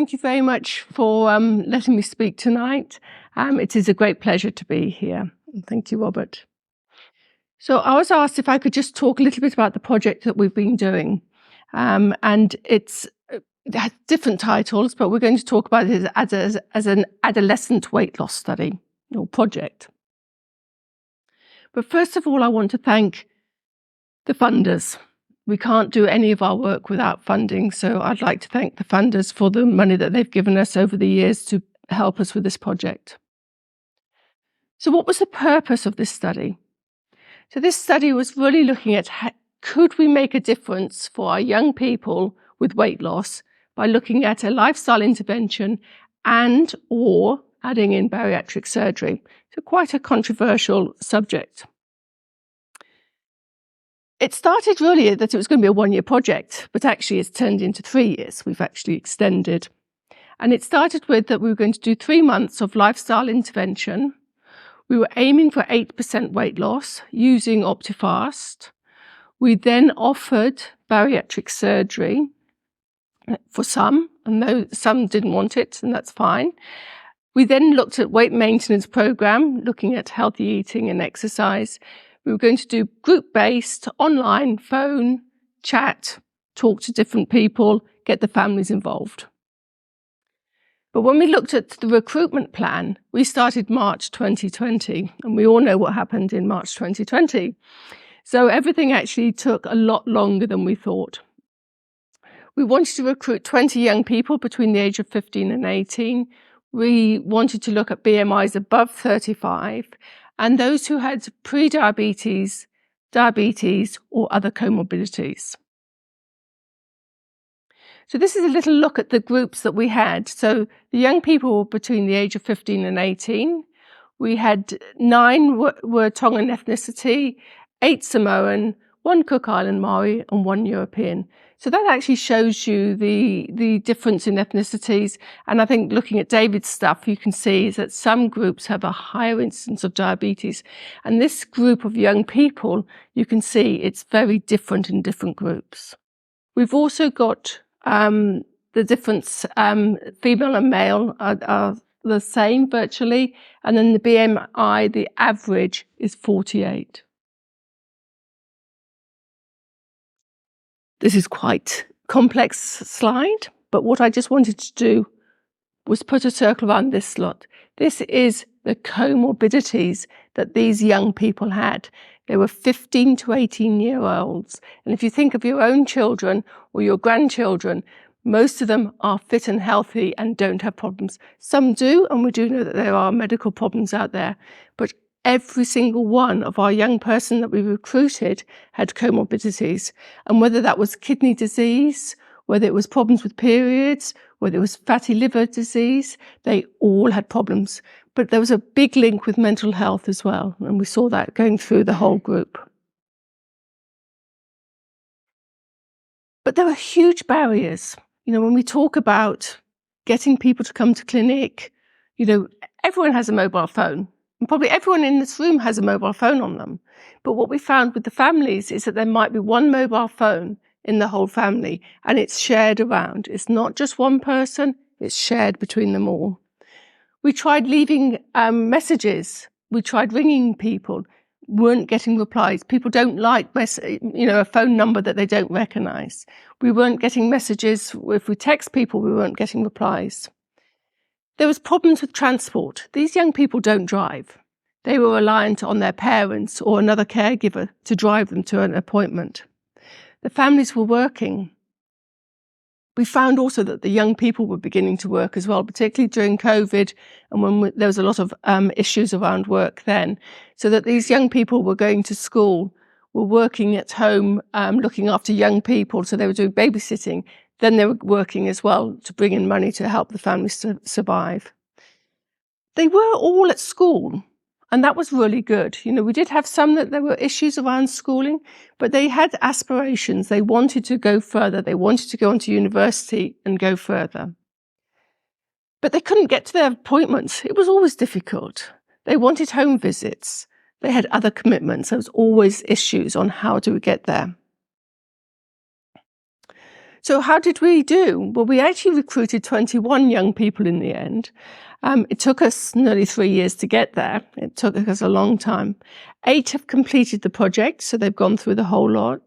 thank you very much for letting me speak tonight. It is a great pleasure to be here. Thank you, Robert. So I was asked if I could just talk a little bit about the project that we've been doing. And it has different titles, but we're going to talk about it as an adolescent weight loss study or project. But first of all, I want to thank the funders. We can't do any of our work without funding, so I'd like to thank the funders for the money that they've given us over the years to help us with this project. So what was the purpose of this study? So this study was really looking at could we make a difference for our young people with weight loss by looking at a lifestyle intervention and or adding in bariatric surgery. So quite a controversial subject. It started really that it was going to be a one-year project, but actually it's turned into 3 years. We've actually extended. And it started with that we were going to do 3 months of lifestyle intervention. We were aiming for 8% weight loss using Optifast. We then offered bariatric surgery for some, and some didn't want it, and that's fine. We then looked at weight maintenance program, looking at healthy eating and exercise. We were going to do group-based, online, phone, chat, talk to different people, get the families involved. But when we looked at the recruitment plan, we started March 2020, and we all know what happened in March 2020. So everything actually took a lot longer than we thought. We wanted to recruit 20 young people between the age of 15 and 18. We wanted to look at BMIs above 35, and those who had pre-diabetes, diabetes, or other comorbidities. So this is a little look at the groups that we had. So the young people were between the age of 15 and 18. We had 9 were Tongan ethnicity, 8 Samoan, 1 Cook Island Maori, and 1 European. So that actually shows you the difference in ethnicities. And I think looking at David's stuff, you can see that some groups have a higher incidence of diabetes. And this group of young people, you can see it's very different in different groups. We've also got the difference, female and male are the same virtually. And then the BMI, the average is 48. This is quite a complex slide, but what I just wanted to do was put a circle around this slot. This is the comorbidities that these young people had. They were 15 to 18-year-olds. And if you think of your own children or your grandchildren, most of them are fit and healthy and don't have problems. Some do, and we do know that there are medical problems out there. But every single one of our young person that we recruited had comorbidities. And whether that was kidney disease, whether it was problems with periods, whether it was fatty liver disease, they all had problems. But there was a big link with mental health as well. And we saw that going through the whole group. But there were huge barriers. When we talk about getting people to come to clinic, everyone has a mobile phone. And probably everyone in this room has a mobile phone on them. But what we found with the families is that there might be one mobile phone in the whole family, and it's shared around. It's not just one person, it's shared between them all. We tried leaving messages. We tried ringing people, weren't getting replies. People don't like a phone number that they don't recognize. We weren't getting messages. If we text people, we weren't getting replies. There was problems with transport. These young people don't drive. They were reliant on their parents or another caregiver to drive them to an appointment. The families were working. We found also that the young people were beginning to work as well, particularly during COVID and when there was a lot of issues around work then. So that these young people were going to school, were working at home, looking after young people. So they were doing babysitting. Then they were working as well to bring in money to help the families to survive. They were all at school, and that was really good. We did have some that there were issues around schooling, but they had aspirations. They wanted to go further. They wanted to go on to university and go further. But they couldn't get to their appointments. It was always difficult. They wanted home visits. They had other commitments. There was always issues on how do we get there. So how did we do? Well, we actually recruited 21 young people in the end. It took us nearly 3 years to get there. It took us a long time. 8 have completed the project, so they've gone through the whole lot.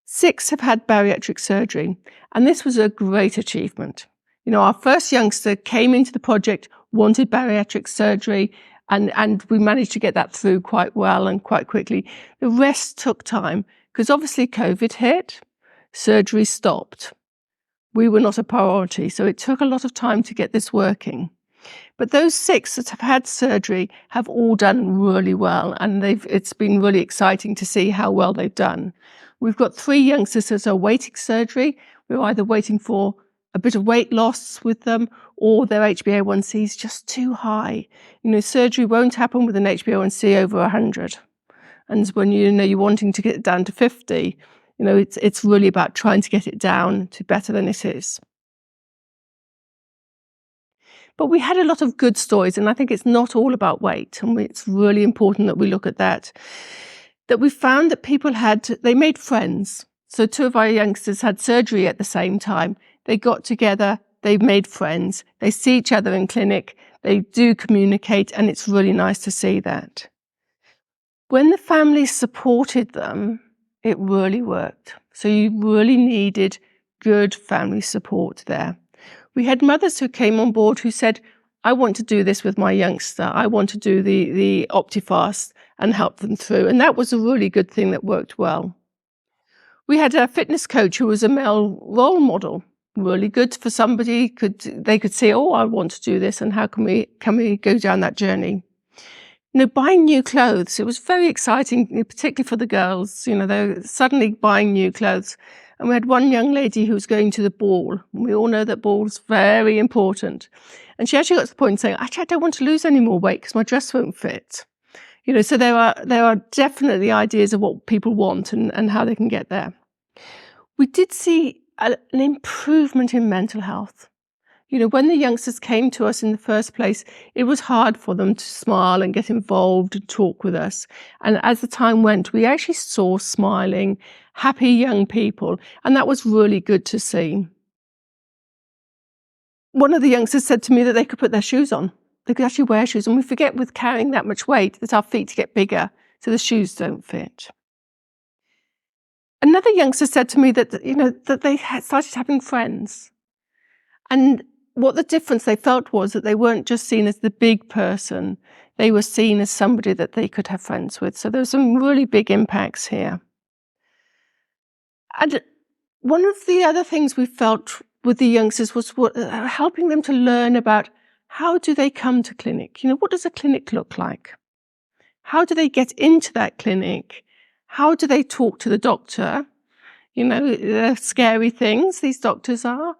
6 have had bariatric surgery, and this was a great achievement. Our first youngster came into the project, wanted bariatric surgery, and we managed to get that through quite well and quite quickly. The rest took time, because obviously COVID hit, surgery stopped. We were not a priority, so it took a lot of time to get this working. But those 6 that have had surgery have all done really well, and it's been really exciting to see how well they've done. We've got 3 youngsters that are waiting surgery. We're either waiting for a bit of weight loss with them, or their HbA1c is just too high. Surgery won't happen with an HbA1c over 100. And when you're wanting to get it down to 50, it's really about trying to get it down to better than it is. But we had a lot of good stories, and I think it's not all about weight, and it's really important that we look at that. That we found that people they made friends. So 2 of our youngsters had surgery at the same time. They got together, they made friends, they see each other in clinic, they do communicate, and it's really nice to see that. When the families supported them, it really worked. So you really needed good family support there. We had mothers who came on board who said, I want to do this with my youngster. I want to do the OptiFast and help them through. And that was a really good thing that worked well. We had a fitness coach who was a male role model, really good for somebody. They could say, oh, I want to do this, and how can we go down that journey? Buying new clothes, it was very exciting, particularly for the girls. They're suddenly buying new clothes. And we had one young lady who was going to the ball. We all know that ball's very important. And she actually got to the point saying, actually, I don't want to lose any more weight because my dress won't fit. So there are definitely ideas of what people want and how they can get there. We did see an improvement in mental health. When the youngsters came to us in the first place, it was hard for them to smile and get involved and talk with us. And as the time went, we actually saw smiling, happy young people, and that was really good to see. One of the youngsters said to me that they could put their shoes on. They could actually wear shoes, and we forget with carrying that much weight that our feet get bigger, so the shoes don't fit. Another youngster said to me that they had started having friends. And what the difference they felt was that they weren't just seen as the big person, they were seen as somebody that they could have friends with. So there were some really big impacts here. And one of the other things we felt with the youngsters was helping them to learn about how do they come to clinic? What does a clinic look like? How do they get into that clinic? How do they talk to the doctor? They're scary things, these doctors are.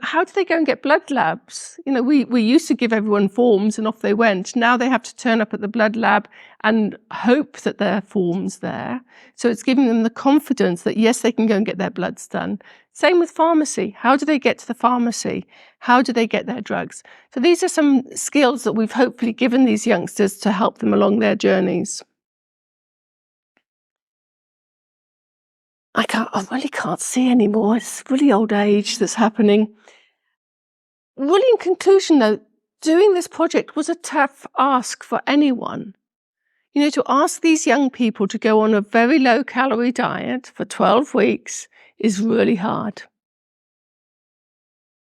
How do they go and get blood labs? We used to give everyone forms and off they went. Now they have to turn up at the blood lab and hope that there are forms there. So it's giving them the confidence that, yes, they can go and get their bloods done. Same with pharmacy. How do they get to the pharmacy? How do they get their drugs? So these are some skills that we've hopefully given these youngsters to help them along their journeys. I really can't see anymore. It's really old age that's happening. Really, in conclusion, though, doing this project was a tough ask for anyone. To ask these young people to go on a very low-calorie diet for 12 weeks is really hard.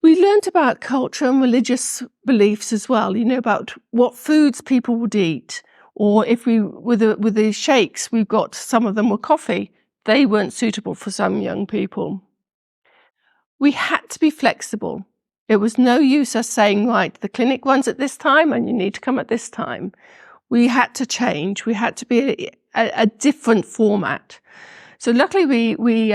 We learnt about culture and religious beliefs as well, about what foods people would eat. Or if with the shakes, we've got some of them were coffee. They weren't suitable for some young people. We had to be flexible. It was no use us saying, right, the clinic runs at this time and you need to come at this time. We had to change. We had to be a different format. So luckily we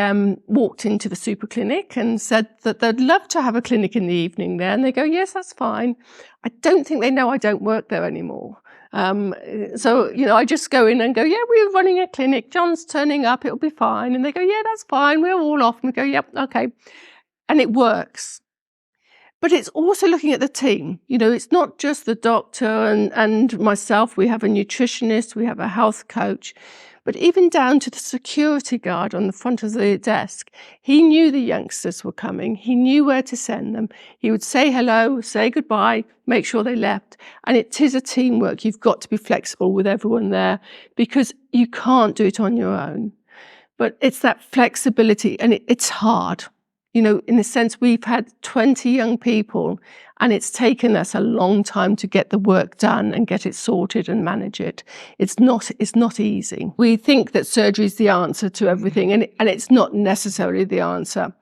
walked into the super clinic and said that they'd love to have a clinic in the evening there. And they go, yes, that's fine. I don't think they know I don't work there anymore. So I just go in and go, yeah, we're running a clinic. John's turning up. It'll be fine. And they go, yeah, that's fine. We're all off. And we go, yep, okay. And it works. But it's also looking at the team. It's not just the doctor and myself. We have a nutritionist. We have a health coach. but even down to the security guard on the front of the desk. He knew the youngsters were coming. He knew where to send them. He would say hello, say goodbye, make sure they left. And it is a teamwork. You've got to be flexible with everyone there because you can't do it on your own. But it's that flexibility, and it's hard. You know, in a sense, we've had 20 young people, and it's taken us a long time to get the work done and get it sorted and manage it. It's not easy. We think that surgery is the answer to everything, and it's not necessarily the answer.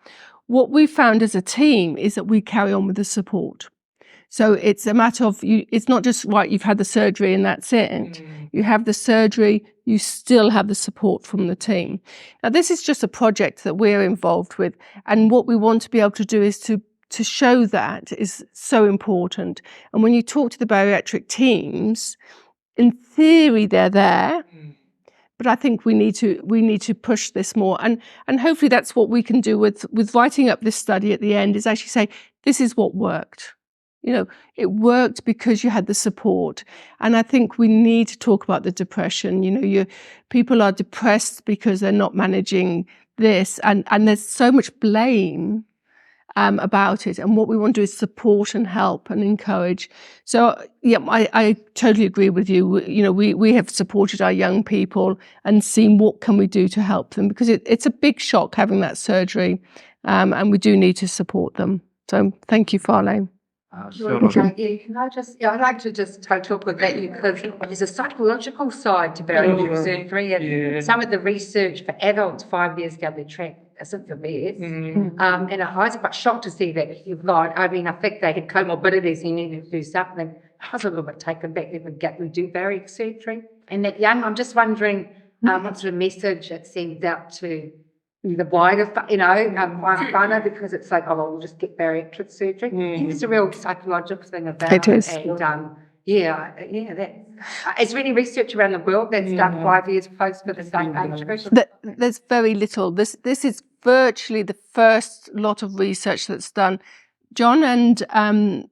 What we found as a team is that we carry on with the support. So it's a matter of, it's not just, right, you've had the surgery and that's it. You have the surgery, you still have the support from the team. Now, this is just a project that we're involved with. And what we want to be able to do is to show that is so important. And when you talk to the bariatric teams, in theory, they're there. But I think we need to push this more. And hopefully that's what we can do with writing up this study at the end, is actually say, this is what worked. You know, it worked because you had the support. And I think we need to talk about the depression. You know, people are depressed because they're not managing this. And there's so much blame about it. And what we want to do is support and help and encourage. So, yeah, I totally agree with you. You know, we have supported our young people and seen what can we do to help them, because it's a big shock having that surgery. And we do need to support them. So thank you, Farlane. Sure. Can I just, I'd like to just talk with that, because there's a psychological side to bariatric surgery, and some of the research for adults 5 years down the track isn't the best. And I was quite shocked to see that you've got, I mean, I think they had comorbidities, you needed to do something. I was a little bit taken back that we do bariatric surgery. And that young, I'm just wondering what sort of message it sends out to the wider, whānau, because it's like, oh, well, we'll just get bariatric surgery. It's a real psychological thing about it. Is. And is there any research around the world that's done 5 years post for the same age group? There's very little. This is virtually the first lot of research that's done. John and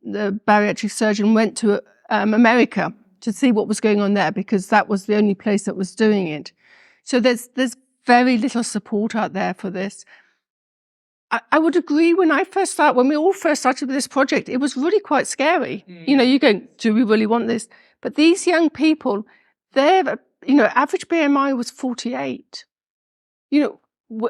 the bariatric surgeon went to America to see what was going on there, because that was the only place that was doing it. So there's very little support out there for this. I would agree, when we all first started with this project, it was really quite scary. You know, you're going, do we really want this? But these young people, their average BMI was 48. You know,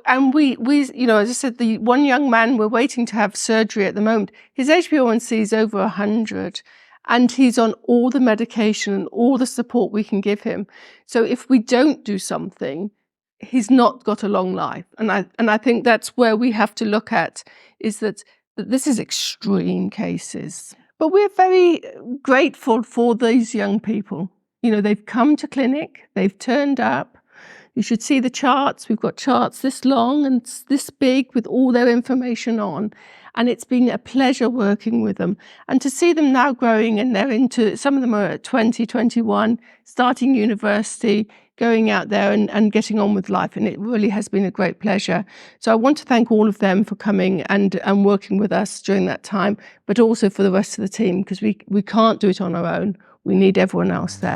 and we as I said, the one young man we're waiting to have surgery at the moment, his HbA1c is over 100. And he's on all the medication and all the support we can give him. So if we don't do something, he's not got a long life. And I think that's where we have to look at, is that this is extreme cases. But we're very grateful for these young people. You know, they've come to clinic, they've turned up. You should see the charts. We've got charts this long and this big with all their information on. And it's been a pleasure working with them. And to see them now growing, and some of them are at 20, 21, starting university, going out there and getting on with life. And it really has been a great pleasure. So I want to thank all of them for coming and working with us during that time, but also for the rest of the team, because we can't do it on our own. We need everyone else there.